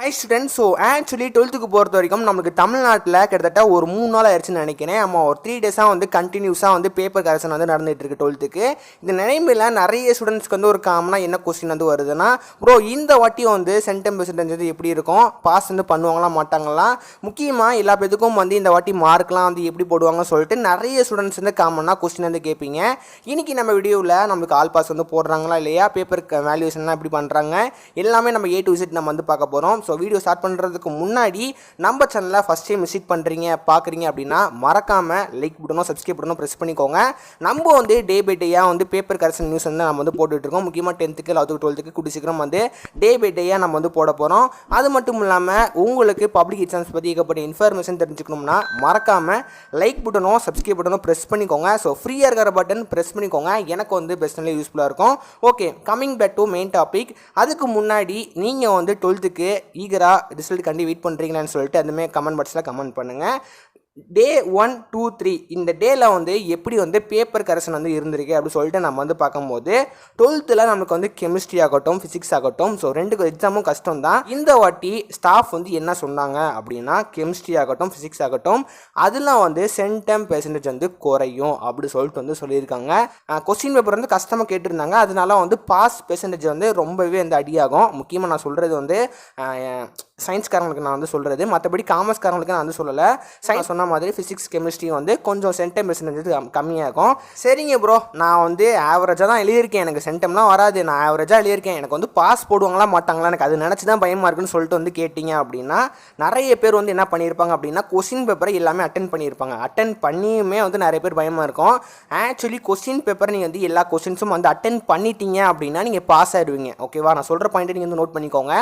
High students. So actually 12th பொறுத்த வரைக்கும் நமக்கு தமிழ்நாட்டில் கிட்டத்தட்ட ஒரு 3 நாள் ஆயிடுச்சுன்னு நினைக்கிறேன். நம்ம ஒரு 3 டேஸாக வந்து கண்டினியூஸாக வந்து பேப்பர் கரெக்ஷன் வந்து நடந்துகிட்டு இருக்கு 12th. இந்த நிலைமையில் நிறைய ஸ்டூடெண்ட்ஸ்க்கு வந்து ஒரு காமனாக என்ன கொஸ்டின் வந்து வருதுன்னா, ப்ரோ இந்த வாட்டியும் வந்து சென்டம் பெர்சன்டேஜ் வந்து எப்படி இருக்கும், பாஸ் வந்து பண்ணுவாங்களா மாட்டாங்களா, முக்கியமாக எல்லா பேத்துக்கும் வந்து இந்த வாட்டி மார்க்லாம் வந்து எப்படி போடுவாங்கன்னு சொல்லிட்டு நிறைய ஸ்டூடெண்ட்ஸ் வந்து காமனாக கொஸ்டின் வந்து கேட்பீங்க. இன்றைக்கி நம்ம வீடியோவில் நம்மளுக்கு ஆல் பாஸ் வந்து போடுறாங்களா இல்லையா, பேப்பர் வேல்யூஷன்லாம் எப்படி பண்ணுறாங்க, எல்லாமே நம்ம A to Z நம்ம வந்து பார்க்க போகிறோம். ஸோ வீடியோ ஸ்டார்ட் பண்ணுறதுக்கு முன்னாடி நம்ம சேனலை ஃபஸ்ட் டைம் விசிட் பண்ணுறீங்க பார்க்குறீங்க அப்படின்னா மறக்காமல் லைக் பட்டனும் சப்ஸ்கிரைப் பட்டனும் ப்ரெஸ் பண்ணிக்கோங்க. நம்ம வந்து டே பை டேயாக வந்து பேப்பர் கரெக்ஷன் நியூஸ் வந்து நம்ம வந்து போட்டுட்ருக்கோம். முக்கியமாக 10th 11th 12th கூடி சீக்கிரம் வந்து டே பை டேயாக நம்ம வந்து போட போகிறோம். அது மட்டும் இல்லாமல் உங்களுக்கு பப்ளிக் எக்ஸாம்ஸ் பற்றி ஏகப்பட்ட இன்ஃபர்மேஷன் தெரிஞ்சுக்கணும்னா மறக்காமல் லைக் பட்டனும் சப்ஸ்கிரைப் பட்டனும் ப்ரெஸ் பண்ணிக்கோங்க. ஸோ ஃப்ரீயாக இருக்கிற பட்டன் ப்ரெஸ் பண்ணிக்கோங்க, எனக்கு வந்து பெஸ்ட்லேயே யூஸ்ஃபுல்லாக இருக்கும். Okay, coming back to main topic. அதுக்கு முன்னாடி நீங்கள் வந்து 12th ஈகராக ரிசல்ட் கண்டி வெயிட் பண்ணுறீங்களான்னு சொல்லிட்டு அதுமே கமெண்ட் பாக்ஸில் கமெண்ட் பண்ணுங்கள். டே 1, 2, 3 இந்த டேயில் வந்து எப்படி வந்து பேப்பர் கரெக்ஷன் வந்து இருந்திருக்கு அப்படின்னு சொல்லிட்டு நம்ம வந்து பார்க்கும்போது 12th நமக்கு வந்து கெமிஸ்ட்ரி ஆகட்டும் ஃபிசிக்ஸ் ஆகட்டும், ஸோ 2 எக்ஸாமும் கஷ்டம் தான். இந்த வாட்டி ஸ்டாஃப் வந்து என்ன சொன்னாங்க அப்படின்னா, கெமிஸ்ட்ரி ஆகட்டும் ஃபிசிக்ஸ் ஆகட்டும் அதெல்லாம் வந்து சென்டம் பெர்சன்டேஜ் வந்து குறையும் அப்படி சொல்லிட்டு வந்து சொல்லியிருக்காங்க. கொஸ்டின் பேப்பர் வந்து கஷ்டமாக கேட்டிருந்தாங்க, அதனால வந்து பாஸ் பெர்சன்டேஜ் வந்து ரொம்பவே வந்து அடியாகும். முக்கியமாக நான் சொல்கிறது வந்து சயின்ஸ்காரங்களுக்கு நான் வந்து சொல்கிறது, மற்றபடி காமர்ஸ்காரங்களுக்கு நான் வந்து சொல்லலை. சயின்ஸ் சொன்ன மாதிரி ஃபிசிக்ஸ் கெமிஸ்ட்ரி வந்து கொஞ்சம் சென்டம் பெர்சன்டேஜ் கம்மியாகும். சரிங்க ப்ரோ, நான் வந்து ஆவரேஜாக தான் எழுதியிருக்கேன், எனக்கு சென்டம்லாம் வராது, நான் ஆவரேஜாக எழுதியிருக்கேன், எனக்கு வந்து பாஸ் போடுவாங்களா மாட்டாங்களா, எனக்கு அது நினச்சி தான் பயமாக இருக்குன்னு சொல்லிட்டு வந்து கேட்டிங்க அப்படின்னா நிறைய பேர் வந்து என்ன பண்ணியிருப்பாங்க அப்படின்னா கொஸ்டின் பேப்பரை எல்லாமே அட்டென்ட் பண்ணியிருப்பாங்க. அட்டென்ட் பண்ணியுமே வந்து நிறைய பேர் பயமாக இருக்கும். ஆக்சுவலி கொஸ்டின் பேப்பர் நீங்கள் வந்து எல்லா கொஸ்டின்ஸும் வந்து அட்டென்ட் பண்ணிட்டீங்க அப்படின்னா நீங்கள் பாஸ் ஆகிடுவீங்க. ஓகேவா, நான் சொல்கிற பாயிண்ட்டை நீங்கள் வந்து நோட் பண்ணிக்கோங்க.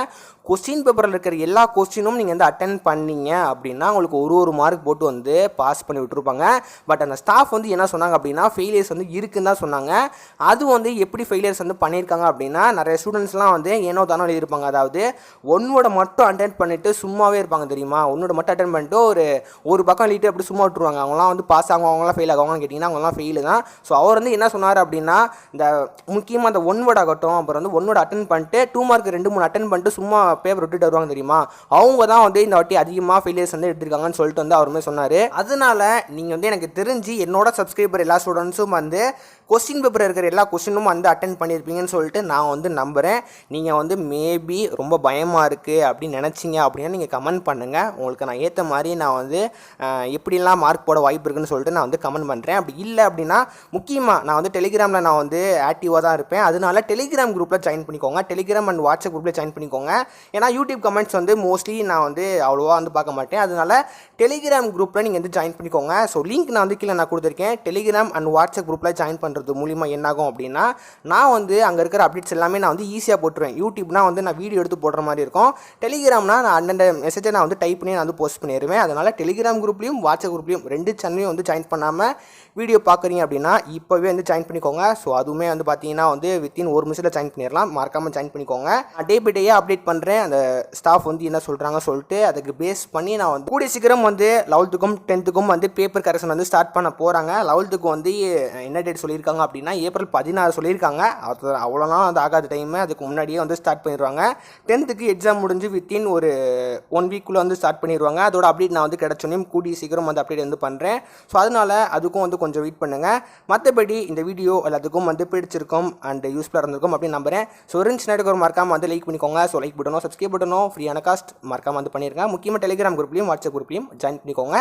கொஸ்டின் பேப்பரில் இருக்கிற எல்லா கொஸ்டினும் நீங்கள் வந்து அட்டென்ட் பண்ணீங்க அப்படின்னா உங்களுக்கு ஒரு மார்க் போட்டு வந்து பாஸ் பண்ணி விட்டுருப்பாங்க. பட் அந்த ஸ்டாஃப் வந்து என்ன சொன்னாங்க அப்படின்னா ஃபெயிலியர்ஸ் வந்து இருக்குன்னு தான் சொன்னாங்க. அது வந்து எப்படி ஃபெயிலியர்ஸ் வந்து பண்ணியிருக்காங்க அப்படின்னா, நிறைய ஸ்டூடெண்ட்ஸ்லாம் வந்து ஏனோ தானோ எழுதியிருப்பாங்க. அதாவது ஒன்னோட மட்டும் அட்டென்ட் பண்ணிவிட்டு சும்மாவே இருப்பாங்க தெரியுமா, ஒன்னோட மட்டும் அட்டென்ட் பண்ணிட்டு ஒரு பக்கம் எழுதிட்டு அப்படி சும்மா விட்டுருவாங்க. அவங்களாம் வந்து பாஸ் ஆகும், அவங்களாம் ஃபெயில் ஆகுவாங்கன்னு கேட்டிங்கன்னா அவங்களாம் ஃபெயிலு தான். ஸோ அவர் வந்து என்ன சொன்னார் அப்படின்னா, இந்த முக்கியமாக அந்த ஒன்வேர்ட் ஆகட்டும், அப்புறம் வந்து ஒன்வேர்ட் அட்டென்ட் பண்ணிட்டு 2 மார்க் 2-3 அட்டென்ட் பண்ணிட்டு சும்மா பேப்பர் விட்டுட்டு வருவாங்க தெரியுமா, அவங்க தான் வந்து இந்த வாட்டி அதிகமாக ஃபெயிலியர்ஸ் வந்து எடுத்திருக்காங்கன்னு சொல்லிட்டு வந்து அவருமே சொன்னார். அதனால நீங்கள் வந்து எனக்கு தெரிஞ்சு என்னோட சப்ஸ்கிரைபர் எல்லா ஸ்டூடெண்ட்ஸும் வந்து கொஸ்டின் பேப்பர் இருக்கிற எல்லா கொஸ்டினும் வந்து அட்டென்ட் பண்ணியிருப்பீங்கன்னு சொல்லிட்டு நான் வந்து நம்புகிறேன். நீங்கள் வந்து மேபி ரொம்ப பயமாக இருக்குது அப்படின்னு நினச்சிங்க அப்படின்னா நீங்கள் கமெண்ட் பண்ணுங்கள். உங்களுக்கு நான் ஏற்ற மாதிரி நான் வந்து எப்படிலாம் மார்க் போட வாய்ப்பு இருக்குன்னு சொல்லிட்டு நான் வந்து கமெண்ட் பண்ணுறேன். அப்படி இல்லை அப்படின்னா முக்கியமாக நான் வந்து டெலிகிராமில் நான் வந்து ஆக்டிவாக தான் இருப்பேன். அதனால டெலிகிராம் குரூப்பில் ஜாயின் பண்ணிக்கோங்க, டெலிகிராம் அண்ட் வாட்ஸ்அப் குரூப்பில் ஜாயின் பண்ணிக்கோங்க. ஏன்னா யூடியூப் கமெண்ட்ஸ் வந்து மோஸ்ட்லி நான் வந்து அவ்வளோவா வந்து பார்க்க மாட்டேன். அதனால டெலிகிராம் குரூப்பில் நீங்கள் வந்து ஜாயின் பண்ணிக்கோங்க. ஸோ லிங்க் நான் வந்து கீழே நான் கொடுத்துருக்கேன். டெலிகிராம் அண்ட் வாட்ஸ்அப் குரூப்பில் ஜாயின் பண்ணுறது மூலிமா என்னாகும் அப்படின்னா, நான் வந்து அங்கே இருக்கிற அப்டேட்ஸ் எல்லாமே நான் வந்து ஈஸியாக போட்டுருவேன். யூடியூப்னா வந்து நான் வீடியோ எடுத்து போடுற மாதிரி இருக்கும். டெலிகிராம்னா நான் அந்தந்த மெசேஜை நான் வந்து டைப் பண்ணி நான் வந்து போஸ்ட் பண்ணிடுவேன். அதனால் டெலிகிராம் குரூப்லையும் வாட்ஸ்அப் குரூப்லையும் 2 சேனலையும் வந்து ஜாயின் பண்ணாமல் வீடியோ பார்க்குறீங்க அப்படின்னா இப்போவே வந்து ஜாயின் பண்ணிக்கோங்க. ஸோ அதுவுமே வந்து பார்த்தீங்கன்னா வந்து வித்தின் 1 நிமிஷத்தில் ஜாயின் பண்ணிடலாம். மறக்காமல் ஜாயின் பண்ணிக்கோங்க. டே பை டேயாக அப்டேட் பண்ணுறேன், அந்த ஸ்டாஃப் வந்து என்ன சொல்கிறாங்க சொல்லிட்டு அதுக்கு பேஸ் பண்ணி நான் வந்து கூடிய சீக்கிரம் வந்து 11th 10th வந்து பேப்பர் கரெக்ஷன் வந்து ஸ்டார்ட் பண்ண போகிறாங்க. 11th வந்து என்ன டேட் சொல்லியிருக்காங்க அப்படின்னா April 16 சொல்லியிருக்காங்க. அது அவ்வளோலாம் அது ஆகாத டைமு, அதுக்கு முன்னாடியே வந்து ஸ்டார்ட் பண்ணிடுவாங்க. 10th எக்ஸாம் முடிஞ்சு வித்தின் ஒரு 1 வீக்குள்ளே வந்து ஸ்டார்ட் பண்ணிடுவாங்க. அதோட அப்டேட் நான் வந்து கிடச்சோன்னே கூடிய சீக்கிரம் வந்து அப்டேட் வந்து பண்ணுறேன். ஸோ அதனால் அதுக்கும் வந்து கொஞ்சம் வெயிட் பண்ணுங்கள். மற்றபடி இந்த வீடியோ எல்லாத்துக்கும் வந்து பிடிச்சிருக்கும் அண்ட் யூஸ்ஃபுல்லாக இருந்திருக்கும் அப்படின்னு நம்புகிறேன். ஸோ இருந்துச்சுன்னா மறக்காமல் வந்து லைக் பண்ணிக்கோங்க. ஸோ லைக் பட்டனும் சப்ஸ்கிரைப் பட்டனும் ஃப்ரீயான காஸ்ட் மறக்காமல் வந்து பண்ணியிருக்கேன். முக்கியமாக டெலிகிராம் குரூப்லையும் வாட்ஸ்அப் குரூப்லையும் ஜாயின் பண்ணிக்கோங்க.